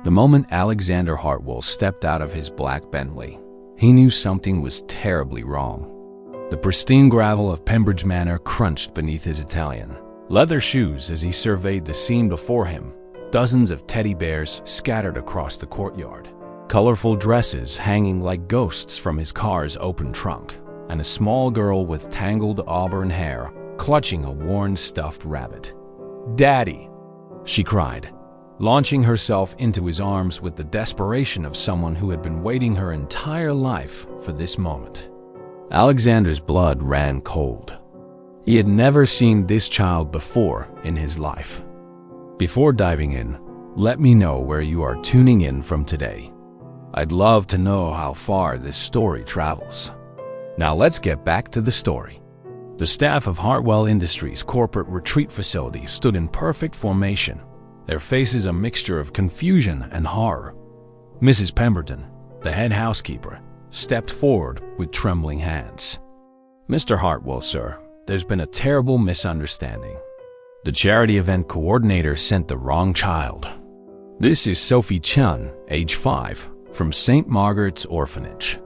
The moment Alexander Hartwell stepped out of his black Bentley, he knew something was terribly wrong. The pristine gravel of Pembridge Manor crunched beneath his Italian leather shoes as he surveyed the scene before him. Dozens of teddy bears scattered across the courtyard, colorful dresses hanging like ghosts from his car's open trunk, and a small girl with tangled auburn hair clutching a worn stuffed rabbit. "Daddy!" she cried, launching herself into his arms with the desperation of someone who had been waiting her entire life for this moment. Alexander's blood ran cold. He had never seen this child before in his life. Before diving in, let me know where you are tuning in from today. I'd love to know how far this story travels. Now let's get back to the story. The staff of Hartwell Industries' corporate retreat facility stood in perfect formation, their faces a mixture of confusion and horror. Mrs. Pemberton, the head housekeeper, stepped forward with trembling hands. "Mr. Hartwell, sir, there's been a terrible misunderstanding. The charity event coordinator sent the wrong child. This is Sophie Chun, age 5, from St. Margaret's Orphanage.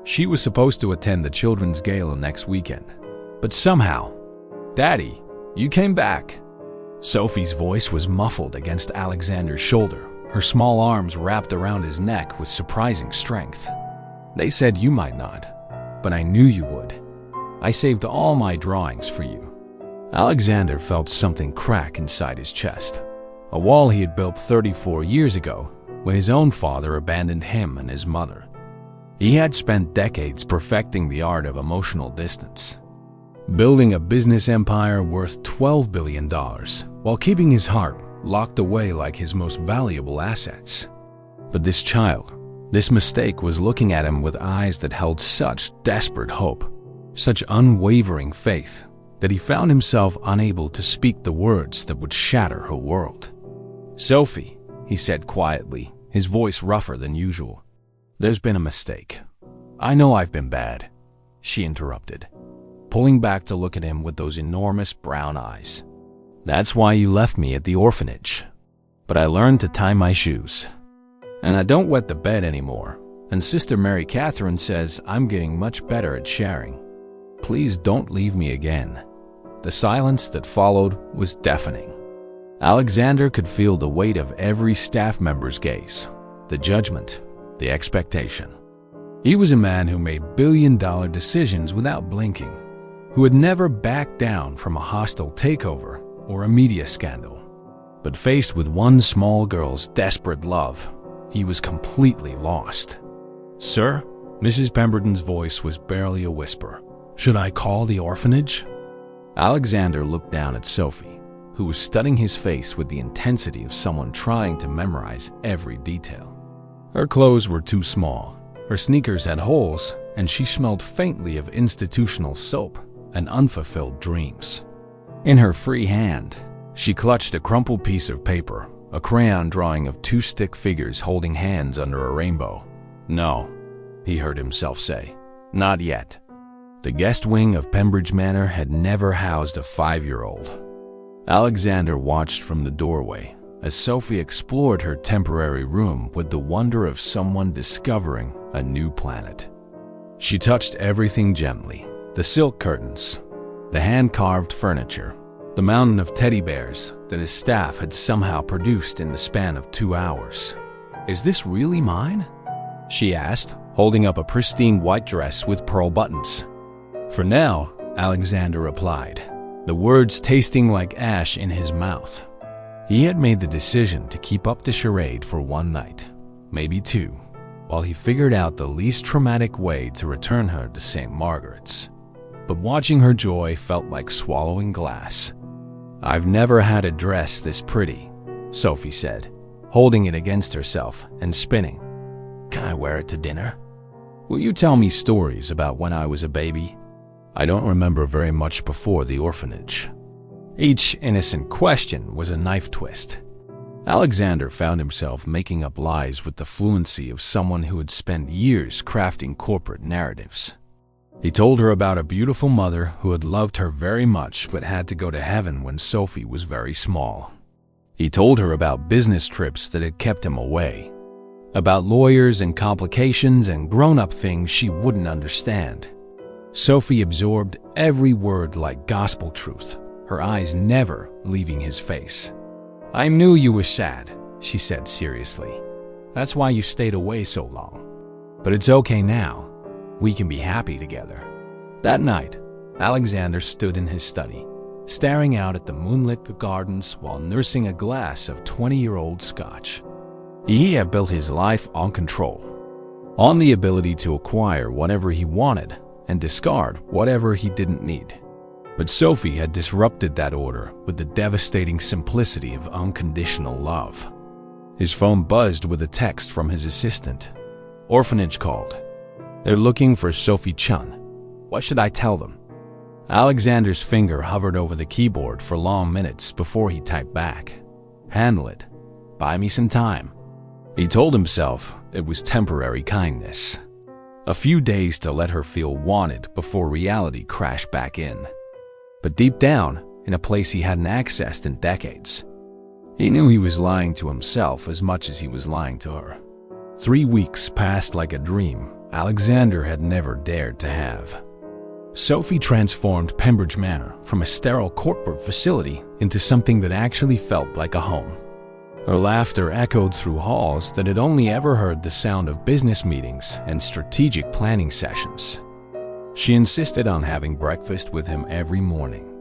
She was supposed to attend the children's gala next weekend, but somehow—" "Daddy, you came back." Sophie's voice was muffled against Alexander's shoulder, her small arms wrapped around his neck with surprising strength. "They said you might not, but I knew you would. I saved all my drawings for you." Alexander felt something crack inside his chest, a wall he had built 34 years ago when his own father abandoned him and his mother. He had spent decades perfecting the art of emotional distance, building a business empire worth $12 billion while keeping his heart locked away like his most valuable assets. But this child, this mistake, was looking at him with eyes that held such desperate hope, such unwavering faith, that he found himself unable to speak the words that would shatter her world. "Sophie," he said quietly, his voice rougher than usual, "there's been a mistake. I know I've been bad," she interrupted, pulling back to look at him with those enormous brown eyes. "That's why you left me at the orphanage. But I learned to tie my shoes. And I don't wet the bed anymore, and Sister Mary Catherine says I'm getting much better at sharing. Please don't leave me again." The silence that followed was deafening. Alexander could feel the weight of every staff member's gaze, the judgment, the expectation. He was a man who made billion-dollar decisions without blinking, who had never backed down from a hostile takeover or a media scandal. But faced with one small girl's desperate love, he was completely lost. "Sir?" Mrs. Pemberton's voice was barely a whisper. "Should I call the orphanage?" Alexander looked down at Sophie, who was studying his face with the intensity of someone trying to memorize every detail. Her clothes were too small, her sneakers had holes, and she smelled faintly of institutional soap and unfulfilled dreams. In her free hand, she clutched a crumpled piece of paper, a crayon drawing of two stick figures holding hands under a rainbow. "No," he heard himself say, "not yet." The guest wing of Pembridge Manor had never housed a 5-year-old. Alexander watched from the doorway as Sophie explored her temporary room with the wonder of someone discovering a new planet. She touched everything gently: the silk curtains, the hand-carved furniture, the mountain of teddy bears that his staff had somehow produced in the span of 2 hours. "Is this really mine?" she asked, holding up a pristine white dress with pearl buttons. "For now," Alexander replied, the words tasting like ash in his mouth. He had made the decision to keep up the charade for one night, maybe 2, while he figured out the least traumatic way to return her to St. Margaret's. But watching her joy felt like swallowing glass. "I've never had a dress this pretty," Sophie said, holding it against herself and spinning. "Can I wear it to dinner? Will you tell me stories about when I was a baby? I don't remember very much before the orphanage." Each innocent question was a knife twist. Alexander found himself making up lies with the fluency of someone who had spent years crafting corporate narratives. He told her about a beautiful mother who had loved her very much but had to go to heaven when Sophie was very small. He told her about business trips that had kept him away, about lawyers and complications and grown-up things she wouldn't understand. Sophie absorbed every word like gospel truth, her eyes never leaving his face. "I knew you were sad," she said seriously. "That's why you stayed away so long. But it's okay now. We can be happy together." That night, Alexander stood in his study, staring out at the moonlit gardens while nursing a glass of 20-year-old scotch. He had built his life on control, on the ability to acquire whatever he wanted and discard whatever he didn't need. But Sophie had disrupted that order with the devastating simplicity of unconditional love. His phone buzzed with a text from his assistant. "Orphanage called. They're looking for Sophie Chun. What should I tell them?" Alexander's finger hovered over the keyboard for long minutes before he typed back. "Handle it. Buy me some time." He told himself it was temporary kindness. A few days to let her feel wanted before reality crashed back in. But deep down, in a place he hadn't accessed in decades, he knew he was lying to himself as much as he was lying to her. 3 weeks passed like a dream Alexander had never dared to have. Sophie transformed Pembridge Manor from a sterile corporate facility into something that actually felt like a home. Her laughter echoed through halls that had only ever heard the sound of business meetings and strategic planning sessions. She insisted on having breakfast with him every morning,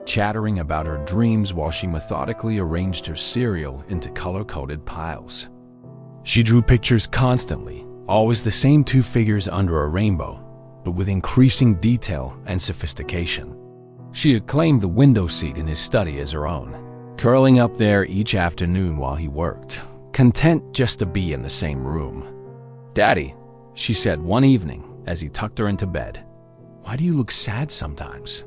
chattering about her dreams while she methodically arranged her cereal into color-coded piles. She drew pictures constantly, always the same 2 figures under a rainbow, but with increasing detail and sophistication. She had claimed the window seat in his study as her own, curling up there each afternoon while he worked, content just to be in the same room. "Daddy," she said one evening as he tucked her into bed, "why do you look sad sometimes?"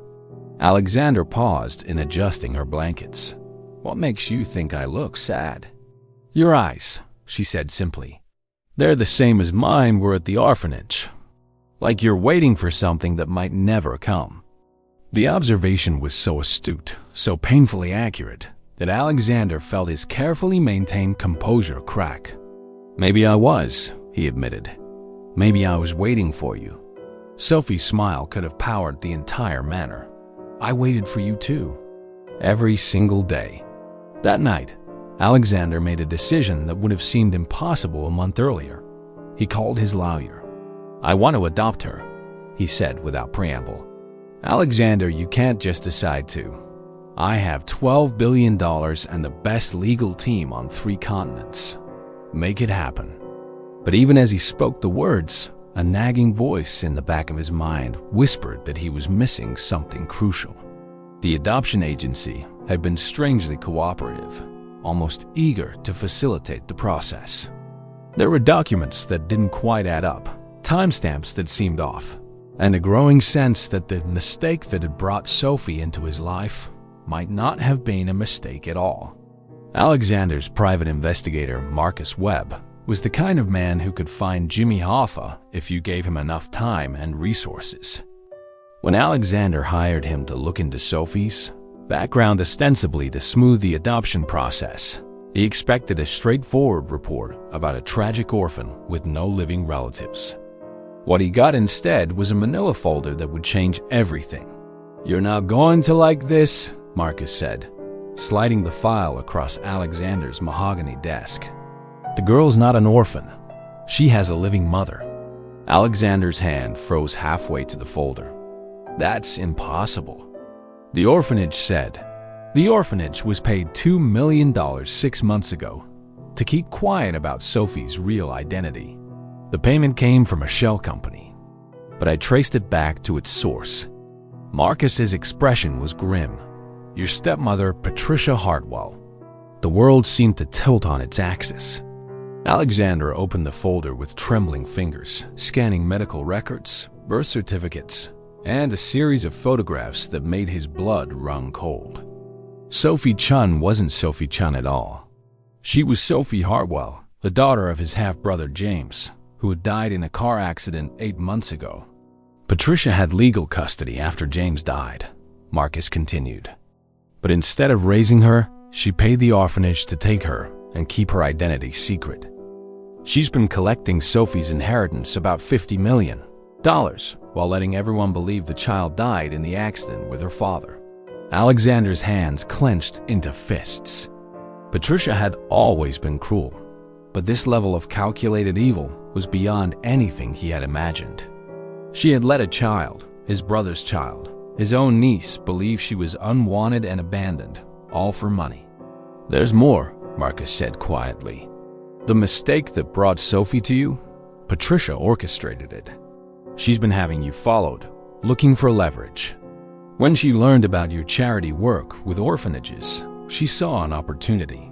Alexander paused in adjusting her blankets. "What makes you think I look sad?" "Your eyes," she said simply. "They're the same as mine were at the orphanage. Like you're waiting for something that might never come." The observation was so astute, so painfully accurate, that Alexander felt his carefully maintained composure crack. "Maybe I was," he admitted. "Maybe I was waiting for you." Sophie's smile could have powered the entire manor. "I waited for you too. Every single day." That night, Alexander made a decision that would have seemed impossible a month earlier. He called his lawyer. "I want to adopt her," he said without preamble. "Alexander, you can't just decide to. I have $12 billion and the best legal team on 3 continents. Make it happen." But even as he spoke the words, a nagging voice in the back of his mind whispered that he was missing something crucial. The adoption agency had been strangely cooperative, almost eager to facilitate the process. There were documents that didn't quite add up, timestamps that seemed off, and a growing sense that the mistake that had brought Sophie into his life might not have been a mistake at all. Alexander's private investigator, Marcus Webb, was the kind of man who could find Jimmy Hoffa if you gave him enough time and resources. When Alexander hired him to look into Sophie's background ostensibly to smooth the adoption process, he expected a straightforward report about a tragic orphan with no living relatives. What he got instead was a manila folder that would change everything. "You're not going to like this," Marcus said, sliding the file across Alexander's mahogany desk. "The girl's not an orphan. She has a living mother." Alexander's hand froze halfway to the folder. "That's impossible." The orphanage said. The orphanage was paid $2 million 6 months ago to keep quiet about Sophie's real identity. The payment came from a shell company, but I traced it back to its source. Marcus's expression was grim. "Your stepmother, Patricia Hartwell." The world seemed to tilt on its axis. Alexander opened the folder with trembling fingers, scanning medical records, birth certificates, and a series of photographs that made his blood run cold. Sophie Chun wasn't Sophie Chun at all. She was Sophie Hartwell, the daughter of his half-brother James, who had died in a car accident 8 months ago. Patricia had legal custody after James died, Marcus continued. But instead of raising her, She paid the orphanage to take her and keep her identity secret. She's been collecting Sophie's inheritance, about $50 million, while letting everyone believe the child died in the accident with her father. Alexander's hands clenched into fists. Patricia had always been cruel, but this level of calculated evil was beyond anything he had imagined. She had let a child, his brother's child, his own niece, believe she was unwanted and abandoned, all for money. "There's more," Marcus said quietly. "The mistake that brought Sophie to you, Patricia orchestrated it. She's been having you followed, looking for leverage. When she learned about your charity work with orphanages, she saw an opportunity.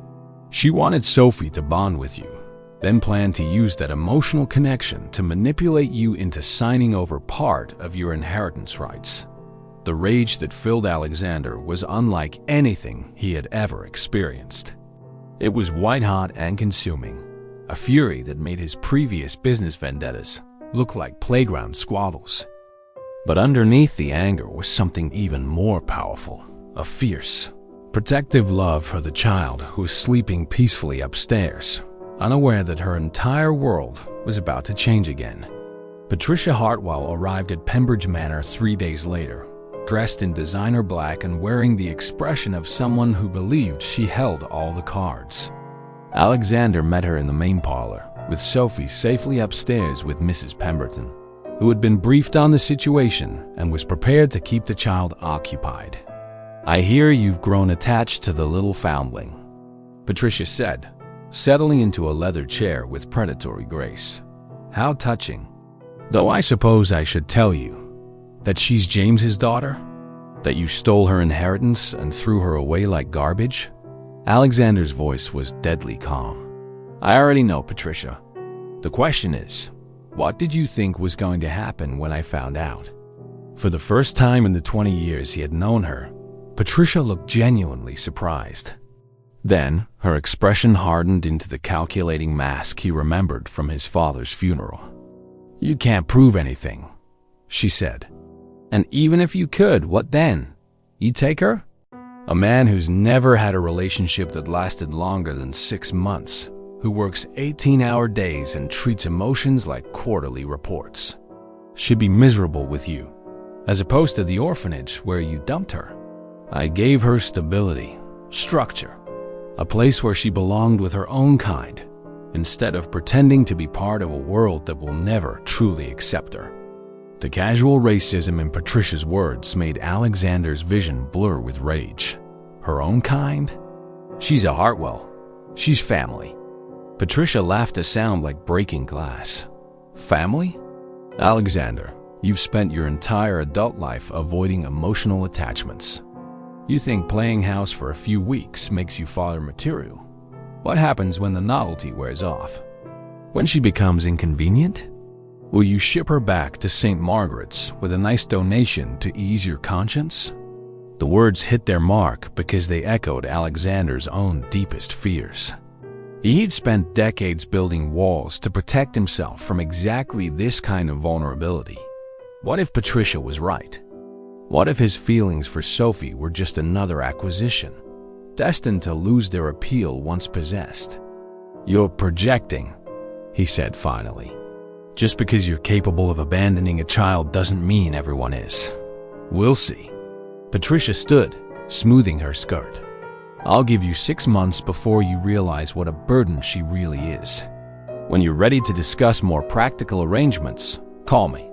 She wanted Sophie to bond with you, then planned to use that emotional connection to manipulate you into signing over part of your inheritance rights." The rage that filled Alexander was unlike anything he had ever experienced. It was white-hot and consuming, a fury that made his previous business vendettas look like playground squabbles. But underneath the anger was something even more powerful, a fierce, protective love for the child who was sleeping peacefully upstairs, unaware that her entire world was about to change again. Patricia Hartwell arrived at Pembridge Manor 3 days later, dressed in designer black and wearing the expression of someone who believed she held all the cards. Alexander met her in the main parlor, with Sophie safely upstairs with Mrs. Pemberton, who had been briefed on the situation and was prepared to keep the child occupied. "I hear you've grown attached to the little foundling," Patricia said, settling into a leather chair with predatory grace. "How touching. Though I suppose I should tell you that she's James's daughter? That you stole her inheritance and threw her away like garbage?" Alexander's voice was deadly calm. "I already know, Patricia. The question is, what did you think was going to happen when I found out?" For the first time in the 20 years he had known her, Patricia looked genuinely surprised. Then, her expression hardened into the calculating mask he remembered from his father's funeral. "You can't prove anything," she said. "And even if you could, what then? You'd take her?" A man who's never had a relationship that lasted longer than 6 months, who works 18-hour days and treats emotions like quarterly reports, should be miserable with you, as opposed to the orphanage where you dumped her. I gave her stability, structure, a place where she belonged with her own kind, instead of pretending to be part of a world that will never truly accept her. The casual racism in Patricia's words made Alexander's vision blur with rage. Her own kind? She's a Hartwell. She's family. Patricia laughed a sound like breaking glass. Family? Alexander, you've spent your entire adult life avoiding emotional attachments. You think playing house for a few weeks makes you father material. What happens when the novelty wears off? When she becomes inconvenient? Will you ship her back to St. Margaret's with a nice donation to ease your conscience? The words hit their mark because they echoed Alexander's own deepest fears. He'd spent decades building walls to protect himself from exactly this kind of vulnerability. What if Patricia was right? What if his feelings for Sophie were just another acquisition, destined to lose their appeal once possessed? "You're projecting," he said finally. "Just because you're capable of abandoning a child doesn't mean everyone is. We'll see." Patricia stood, smoothing her skirt. "I'll give you 6 months before you realize what a burden she really is. When you're ready to discuss more practical arrangements, call me."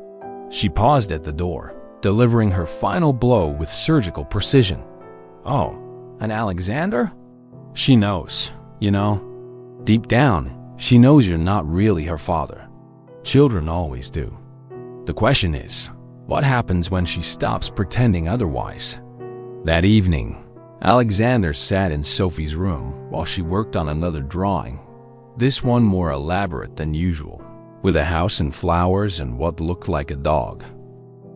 She paused at the door, delivering her final blow with surgical precision. "Oh, an Alexander?" "She knows, you know. Deep down, she knows you're not really her father. Children always do. The question is, what happens when she stops pretending otherwise?" That evening, Alexander sat in Sophie's room while she worked on another drawing, this one more elaborate than usual, with a house and flowers and what looked like a dog.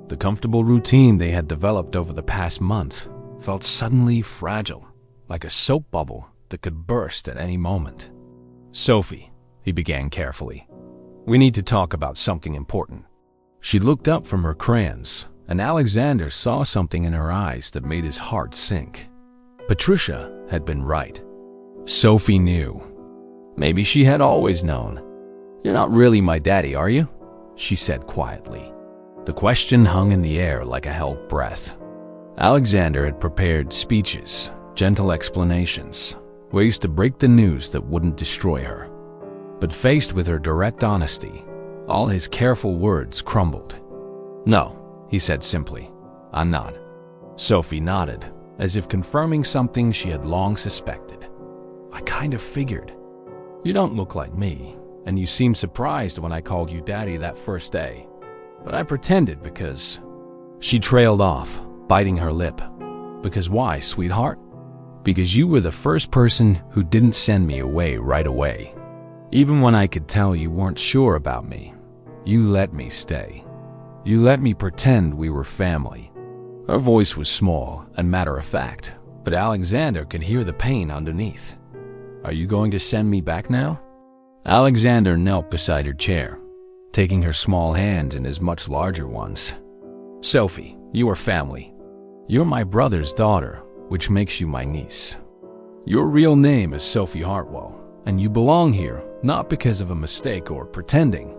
The comfortable routine they had developed over the past month felt suddenly fragile, like a soap bubble that could burst at any moment. "Sophie," he began carefully, "we need to talk about something important." She looked up from her crayons, and Alexander saw something in her eyes that made his heart sink. Patricia had been right. Sophie knew. Maybe she had always known. "You're not really my daddy, are you?" she said quietly. The question hung in the air like a held breath. Alexander had prepared speeches, gentle explanations, ways to break the news that wouldn't destroy her. But faced with her direct honesty, all his careful words crumbled. "No," he said simply, "I'm not." Sophie nodded, as if confirming something she had long suspected. "I kind of figured. You don't look like me, and you seemed surprised when I called you daddy that first day. But I pretended because—" She trailed off, biting her lip. "Because why, sweetheart?" "Because you were the first person who didn't send me away right away. Even when I could tell you weren't sure about me, you let me stay. You let me pretend we were family." Her voice was small and matter-of-fact, but Alexander could hear the pain underneath. "Are you going to send me back now?" Alexander knelt beside her chair, taking her small hands in his much larger ones. "Sophie, you are family. You're my brother's daughter, which makes you my niece. Your real name is Sophie Hartwell, and you belong here not because of a mistake or pretending,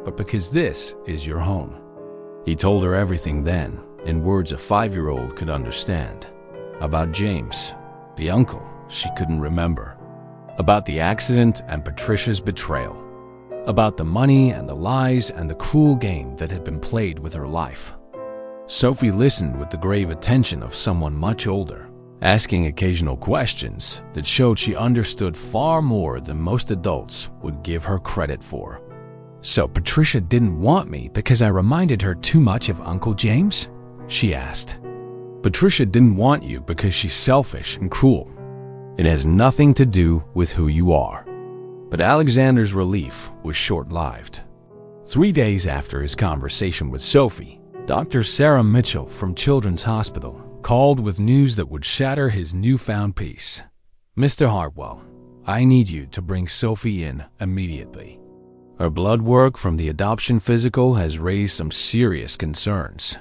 but because this is your home." He told her everything then, in words a 5-year-old could understand. About James, the uncle she couldn't remember. About the accident and Patricia's betrayal. About the money and the lies and the cruel game that had been played with her life. Sophie listened with the grave attention of someone much older, asking occasional questions that showed she understood far more than most adults would give her credit for. "So Patricia didn't want me because I reminded her too much of Uncle James?" she asked. "Patricia didn't want you because she's selfish and cruel. It has nothing to do with who you are." But Alexander's relief was short-lived. 3 days after his conversation with Sophie, Dr. Sarah Mitchell from Children's Hospital called with news that would shatter his newfound peace. "Mr. Hartwell, I need you to bring Sophie in immediately. Her blood work from the adoption physical has raised some serious concerns."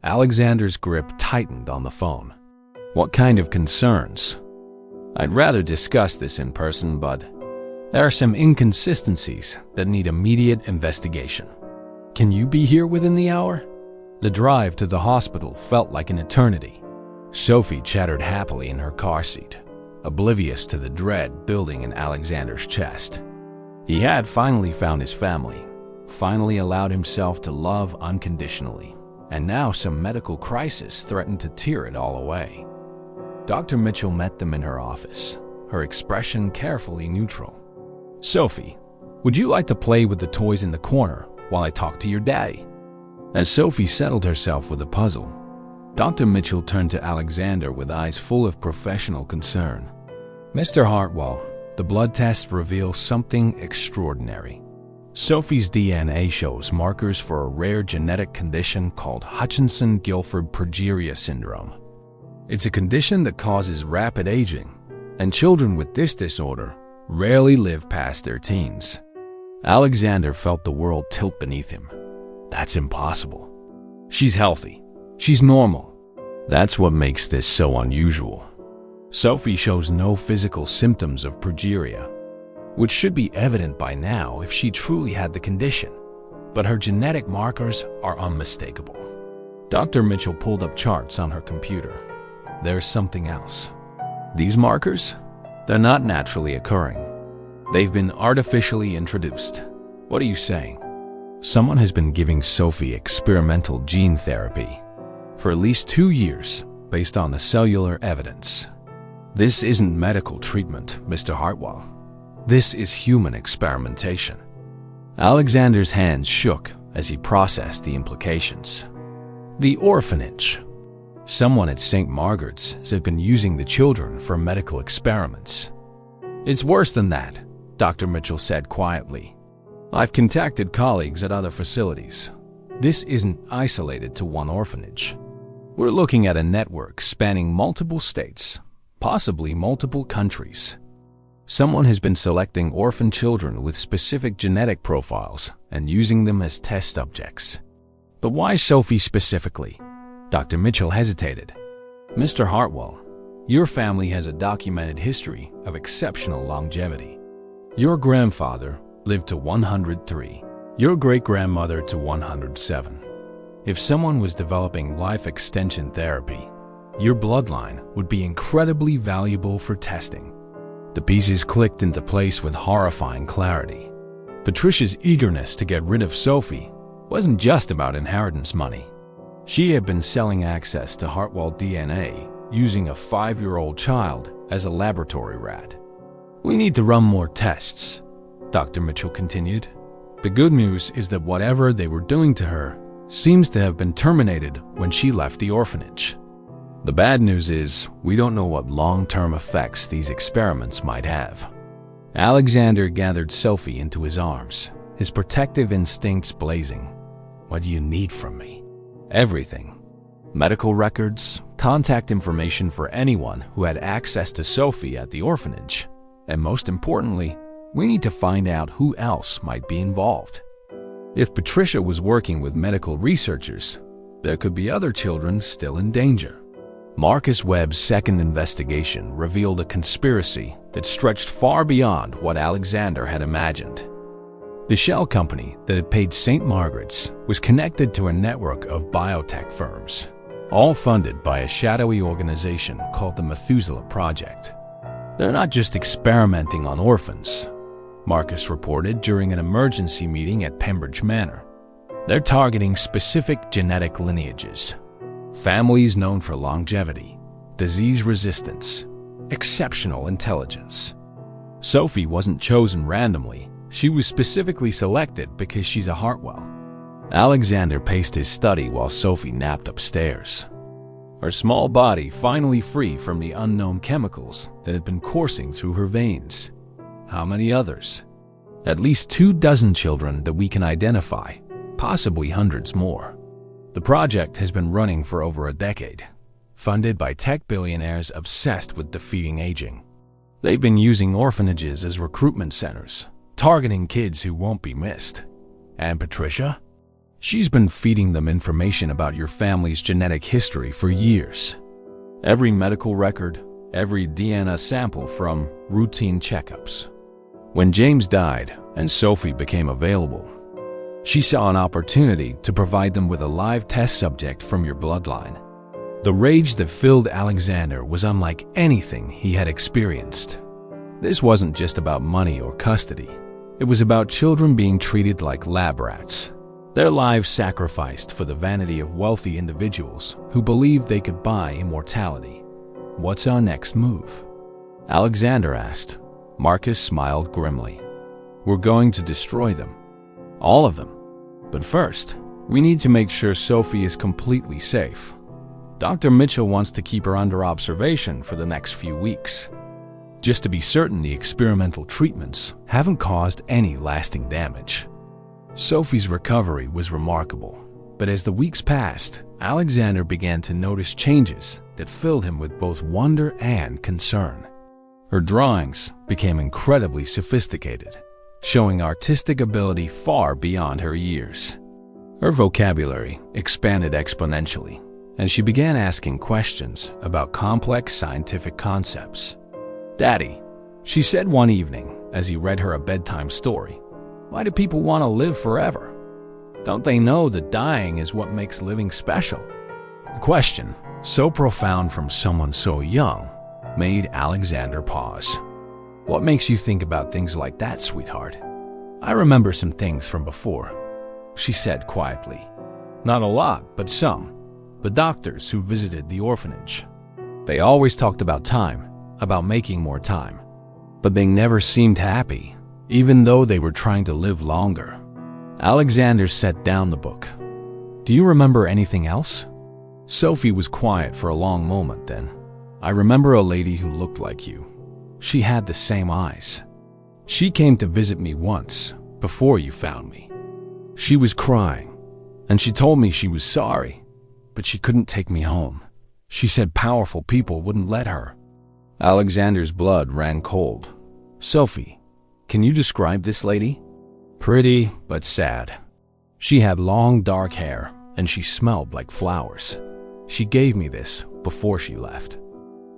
Alexander's grip tightened on the phone. "What kind of concerns?" "I'd rather discuss this in person, but there are some inconsistencies that need immediate investigation. Can you be here within the hour?" The drive to the hospital felt like an eternity. Sophie chattered happily in her car seat, oblivious to the dread building in Alexander's chest. He had finally found his family, finally allowed himself to love unconditionally, and now some medical crisis threatened to tear it all away. Dr. Mitchell met them in her office, her expression carefully neutral. "Sophie, would you like to play with the toys in the corner while I talk to your daddy?" As Sophie settled herself with a puzzle, Dr. Mitchell turned to Alexander with eyes full of professional concern. "Mr. Hartwell, the blood tests reveal something extraordinary. Sophie's DNA shows markers for a rare genetic condition called Hutchinson-Gilford progeria syndrome. It's a condition that causes rapid aging, and children with this disorder rarely live past their teens." Alexander felt the world tilt beneath him. That's impossible. She's healthy. She's normal. That's what makes this so unusual. Sophie shows no physical symptoms of progeria, which should be evident by now if she truly had the condition, but her genetic markers are unmistakable. Dr. Mitchell pulled up charts on her computer. There's something else. These markers? They're not naturally occurring. They've been artificially introduced. What are you saying? Someone has been giving Sophie experimental gene therapy for at least 2 years based on the cellular evidence. This isn't medical treatment, Mr. Hartwell. This is human experimentation. Alexander's hands shook as he processed the implications. The orphanage. Someone at St. Margaret's has been using the children for medical experiments. It's worse than that, Dr. Mitchell said quietly. I've contacted colleagues at other facilities. This isn't isolated to one orphanage. We're looking at a network spanning multiple states, possibly multiple countries. Someone has been selecting orphan children with specific genetic profiles and using them as test subjects. But why Sophie specifically? Dr. Mitchell hesitated. Mr. Hartwell, Your family has a documented history of exceptional longevity. Your grandfather lived to 103. Your great-grandmother to 107. If someone was developing life extension therapy, your bloodline would be incredibly valuable for testing. The pieces clicked into place with horrifying clarity. Patricia's eagerness to get rid of Sophie wasn't just about inheritance money. She had been selling access to Hartwell DNA using a 5-year-old child as a laboratory rat. "We need to run more tests," Dr. Mitchell continued. "The good news is that whatever they were doing to her seems to have been terminated when she left the orphanage. The bad news is we don't know what long-term effects these experiments might have." Alexander gathered Sophie into his arms, his protective instincts blazing. "What do you need from me?" "Everything. Medical records, contact information for anyone who had access to Sophie at the orphanage, and most importantly, we need to find out who else might be involved. If Patricia was working with medical researchers, there could be other children still in danger." Marcus Webb's second investigation revealed a conspiracy that stretched far beyond what Alexander had imagined. The shell company that had paid St. Margaret's was connected to a network of biotech firms, all funded by a shadowy organization called the Methuselah Project. "They're not just experimenting on orphans," Marcus reported during an emergency meeting at Pembridge Manor. "They're targeting specific genetic lineages. Families known for longevity, disease resistance, exceptional intelligence. Sophie wasn't chosen randomly. She was specifically selected because she's a Hartwell." Alexander paced his study while Sophie napped upstairs, her small body finally free from the unknown chemicals that had been coursing through her veins. How many others? At least 24 children that we can identify, possibly hundreds more. The project has been running for over a decade, funded by tech billionaires obsessed with defeating aging. They've been using orphanages as recruitment centers, targeting kids who won't be missed. And Patricia? She's been feeding them information about your family's genetic history for years. Every medical record, every DNA sample from routine checkups. When James died and Sophie became available, she saw an opportunity to provide them with a live test subject from your bloodline. The rage that filled Alexander was unlike anything he had experienced. This wasn't just about money or custody. It was about children being treated like lab rats, their lives sacrificed for the vanity of wealthy individuals who believed they could buy immortality. "What's our next move?" Alexander asked. Marcus smiled grimly. "We're going to destroy them. All of them. But first, we need to make sure Sophie is completely safe. Dr. Mitchell wants to keep her under observation for the next few weeks, just to be certain the experimental treatments haven't caused any lasting damage." Sophie's recovery was remarkable, but as the weeks passed, Alexander began to notice changes that filled him with both wonder and concern. Her drawings became incredibly sophisticated, showing artistic ability far beyond her years. Her vocabulary expanded exponentially, and she began asking questions about complex scientific concepts. "Daddy," she said one evening as he read her a bedtime story, "why do people want to live forever? Don't they know that dying is what makes living special?" The question, so profound from someone so young, made Alexander pause. "What makes you think about things like that, sweetheart?" "I remember some things from before," she said quietly. "Not a lot, but some. The doctors who visited the orphanage. They always talked about time, about making more time. But they never seemed happy, even though they were trying to live longer." Alexander set down the book. "Do you remember anything else?" Sophie was quiet for a long moment then. "I remember a lady who looked like you. She had the same eyes. She came to visit me once, before you found me. She was crying, and she told me she was sorry, but she couldn't take me home. She said powerful people wouldn't let her." Alexander's blood ran cold. "Sophie, can you describe this lady?" "Pretty, but sad. She had long dark hair, and she smelled like flowers. She gave me this before she left."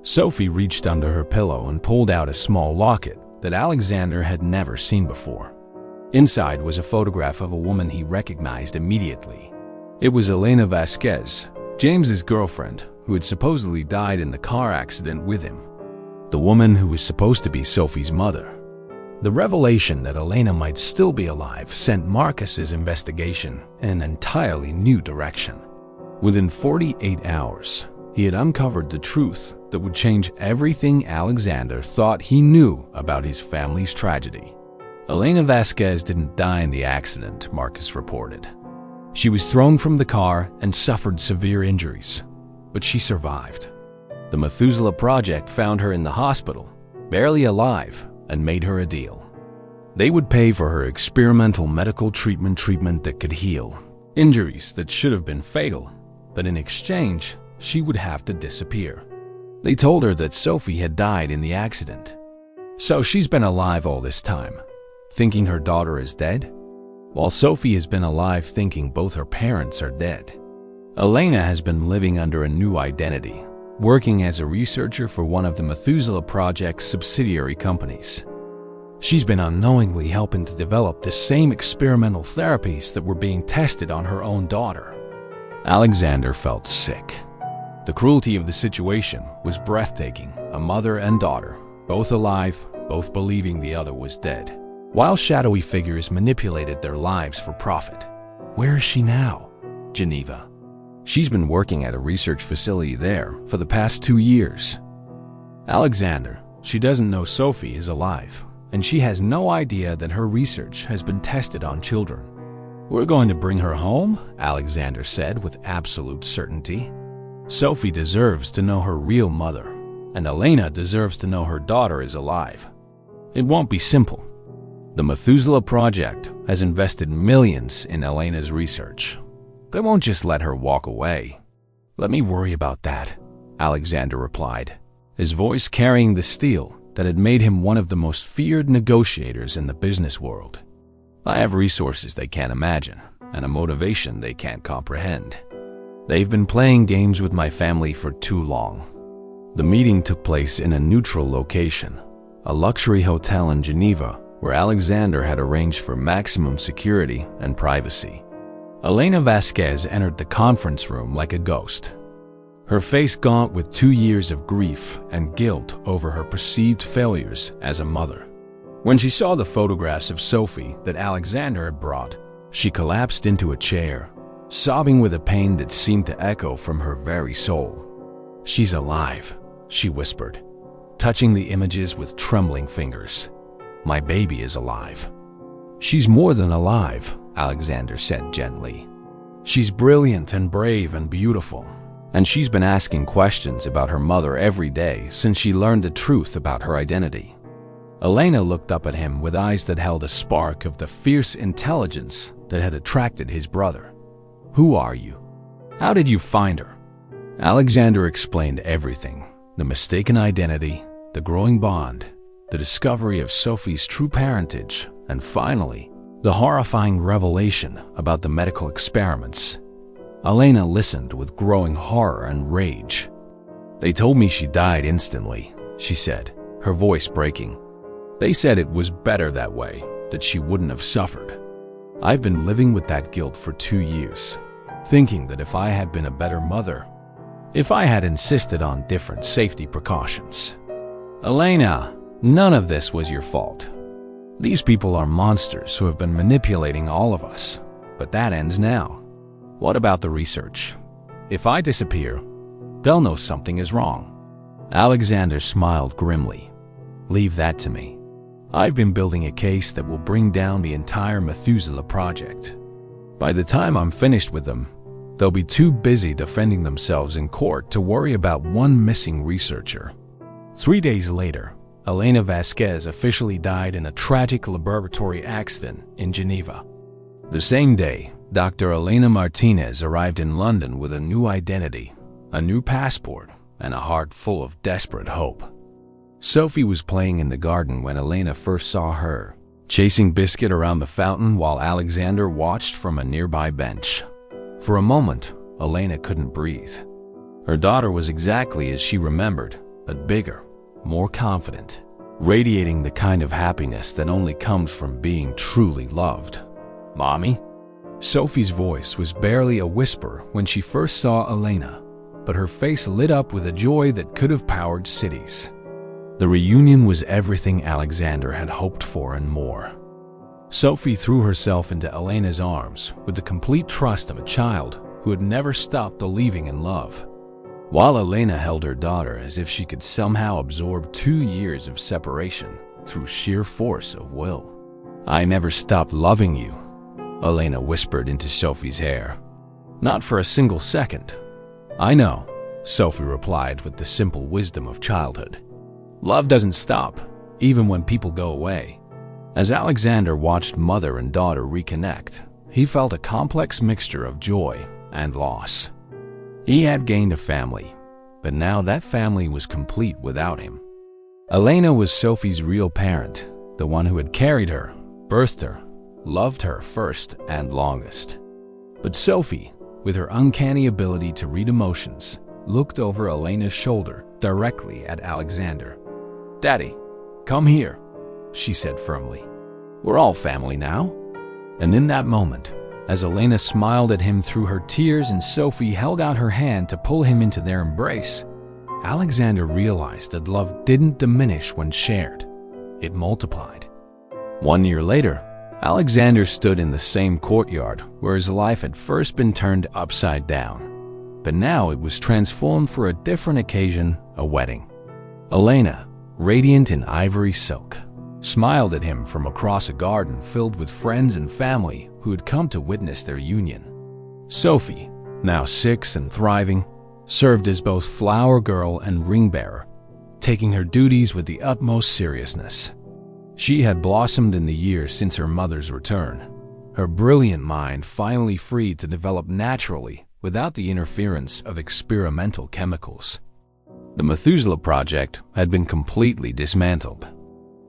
Sophie reached under her pillow and pulled out a small locket that Alexander had never seen before. Inside was a photograph of a woman he recognized immediately. It was Elena Vasquez, James's girlfriend, who had supposedly died in the car accident with him. The woman who was supposed to be Sophie's mother. The revelation that Elena might still be alive sent Marcus's investigation in an entirely new direction. Within 48 hours, he had uncovered the truth that would change everything Alexander thought he knew about his family's tragedy. Elena Vasquez didn't die in the accident, Marcus reported. She was thrown from the car and suffered severe injuries, but she survived. The Methuselah Project found her in the hospital, barely alive, and made her a deal. They would pay for her experimental medical treatment that could heal injuries that should have been fatal, but in exchange, she would have to disappear. They told her that Sophie had died in the accident. So she's been alive all this time, thinking her daughter is dead, while Sophie has been alive thinking both her parents are dead. Elena has been living under a new identity, working as a researcher for one of the Methuselah Project's subsidiary companies. She's been unknowingly helping to develop the same experimental therapies that were being tested on her own daughter. Alexander felt sick. The cruelty of the situation was breathtaking. A mother and daughter, both alive, both believing the other was dead, while shadowy figures manipulated their lives for profit. Where is she now? Geneva. She's been working at a research facility there for the past 2 years. Alexander, she doesn't know Sophie is alive, and she has no idea that her research has been tested on children. We're going to bring her home, Alexander said with absolute certainty. Sophie deserves to know her real mother, and Elena deserves to know her daughter is alive. It won't be simple. The Methuselah Project has invested millions in Elena's research. They won't just let her walk away. Let me worry about that, Alexander replied, his voice carrying the steel that had made him one of the most feared negotiators in the business world. I have resources they can't imagine, and a motivation they can't comprehend. They've been playing games with my family for too long. The meeting took place in a neutral location, a luxury hotel in Geneva, where Alexander had arranged for maximum security and privacy. Elena Vasquez entered the conference room like a ghost, her face gaunt with 2 years of grief and guilt over her perceived failures as a mother. When she saw the photographs of Sophie that Alexander had brought, she collapsed into a chair, sobbing with a pain that seemed to echo from her very soul. She's alive, she whispered, touching the images with trembling fingers. My baby is alive. She's more than alive, Alexander said gently. She's brilliant and brave and beautiful, and she's been asking questions about her mother every day since she learned the truth about her identity. Elena looked up at him with eyes that held a spark of the fierce intelligence that had attracted his brother. Who are you? How did you find her? Alexander explained everything, the mistaken identity, the growing bond, the discovery of Sophie's true parentage, and finally, the horrifying revelation about the medical experiments. Elena listened with growing horror and rage. They told me she died instantly, she said, her voice breaking. They said it was better that way, that she wouldn't have suffered. I've been living with that guilt for 2 years, thinking that if I had been a better mother, if I had insisted on different safety precautions. Elena, none of this was your fault. These people are monsters who have been manipulating all of us, but that ends now. What about the research? If I disappear, they'll know something is wrong. Alexander smiled grimly. Leave that to me. I've been building a case that will bring down the entire Methuselah Project. By the time I'm finished with them, they'll be too busy defending themselves in court to worry about one missing researcher. 3 days later, Elena Vasquez officially died in a tragic laboratory accident in Geneva. The same day, Dr. Elena Martinez arrived in London with a new identity, a new passport, and a heart full of desperate hope. Sophie was playing in the garden when Elena first saw her, chasing Biscuit around the fountain while Alexander watched from a nearby bench. For a moment, Elena couldn't breathe. Her daughter was exactly as she remembered, but bigger, more confident, radiating the kind of happiness that only comes from being truly loved. "Mommy?" Sophie's voice was barely a whisper when she first saw Elena, but her face lit up with a joy that could have powered cities. The reunion was everything Alexander had hoped for and more. Sophie threw herself into Elena's arms with the complete trust of a child who had never stopped believing in love, while Elena held her daughter as if she could somehow absorb 2 years of separation through sheer force of will. "I never stopped loving you," Elena whispered into Sophie's hair. "Not for a single second." "I know," Sophie replied with the simple wisdom of childhood. "Love doesn't stop, even when people go away." As Alexander watched mother and daughter reconnect, he felt a complex mixture of joy and loss. He had gained a family, but now that family was complete without him. Elena was Sophie's real parent, the one who had carried her, birthed her, loved her first and longest. But Sophie, with her uncanny ability to read emotions, looked over Elena's shoulder directly at Alexander. "Daddy, come here," she said firmly. "We're all family now." And in that moment, as Elena smiled at him through her tears and Sophie held out her hand to pull him into their embrace, Alexander realized that love didn't diminish when shared. It multiplied. 1 year later, Alexander stood in the same courtyard where his life had first been turned upside down. But now it was transformed for a different occasion, a wedding. Elena, radiant in ivory silk, smiled at him from across a garden filled with friends and family who had come to witness their union. Sophie, now 6 and thriving, served as both flower girl and ring bearer, taking her duties with the utmost seriousness. She had blossomed in the years since her mother's return, her brilliant mind finally free to develop naturally without the interference of experimental chemicals. The Methuselah Project had been completely dismantled.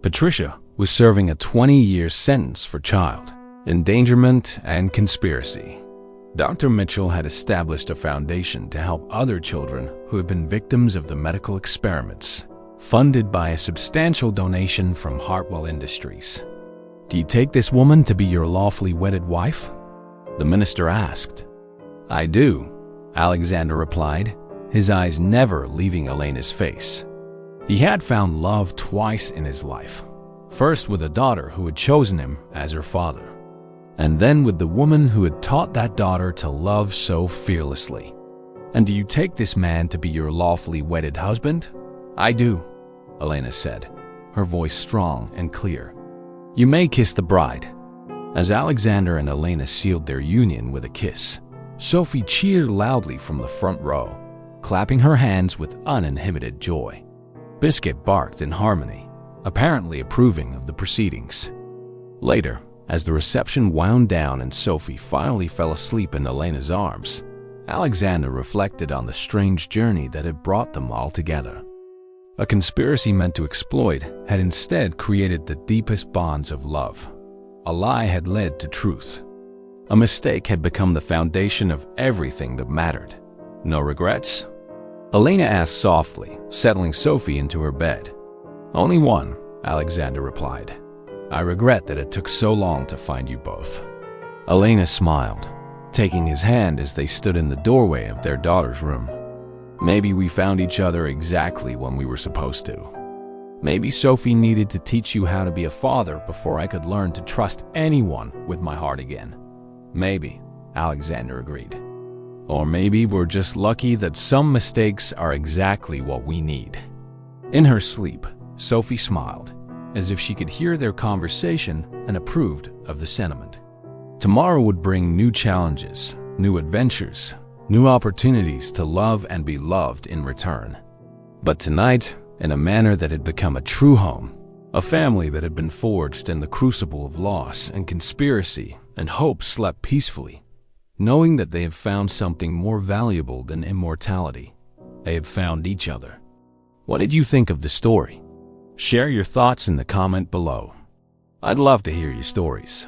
Patricia was serving a 20-year sentence for child endangerment and conspiracy. Dr. Mitchell had established a foundation to help other children who had been victims of the medical experiments, funded by a substantial donation from Hartwell Industries. "Do you take this woman to be your lawfully wedded wife?" the minister asked. "I do," Alexander replied, his eyes never leaving Elena's face. He had found love twice in his life, first with a daughter who had chosen him as her father, and then with the woman who had taught that daughter to love so fearlessly. "And do you take this man to be your lawfully wedded husband?" "I do," Elena said, her voice strong and clear. "You may kiss the bride." As Alexander and Elena sealed their union with a kiss, Sophie cheered loudly from the front row, clapping her hands with uninhibited joy. Biscuit barked in harmony, apparently approving of the proceedings. Later, as the reception wound down and Sophie finally fell asleep in Elena's arms, Alexander reflected on the strange journey that had brought them all together. A conspiracy meant to exploit had instead created the deepest bonds of love. A lie had led to truth. A mistake had become the foundation of everything that mattered. "No regrets?" Elena asked softly, settling Sophie into her bed. "Only one," Alexander replied. "I regret that it took so long to find you both." Elena smiled, taking his hand as they stood in the doorway of their daughter's room. "Maybe we found each other exactly when we were supposed to. Maybe Sophie needed to teach you how to be a father before I could learn to trust anyone with my heart again." "Maybe," Alexander agreed. "Or maybe we're just lucky that some mistakes are exactly what we need." In her sleep, Sophie smiled, as if she could hear their conversation and approved of the sentiment. Tomorrow would bring new challenges, new adventures, new opportunities to love and be loved in return. But tonight, in a manner that had become a true home, a family that had been forged in the crucible of loss and conspiracy and hope slept peacefully, knowing that they had found something more valuable than immortality. They had found each other. What did you think of the story? Share your thoughts in the comment below. I'd love to hear your stories.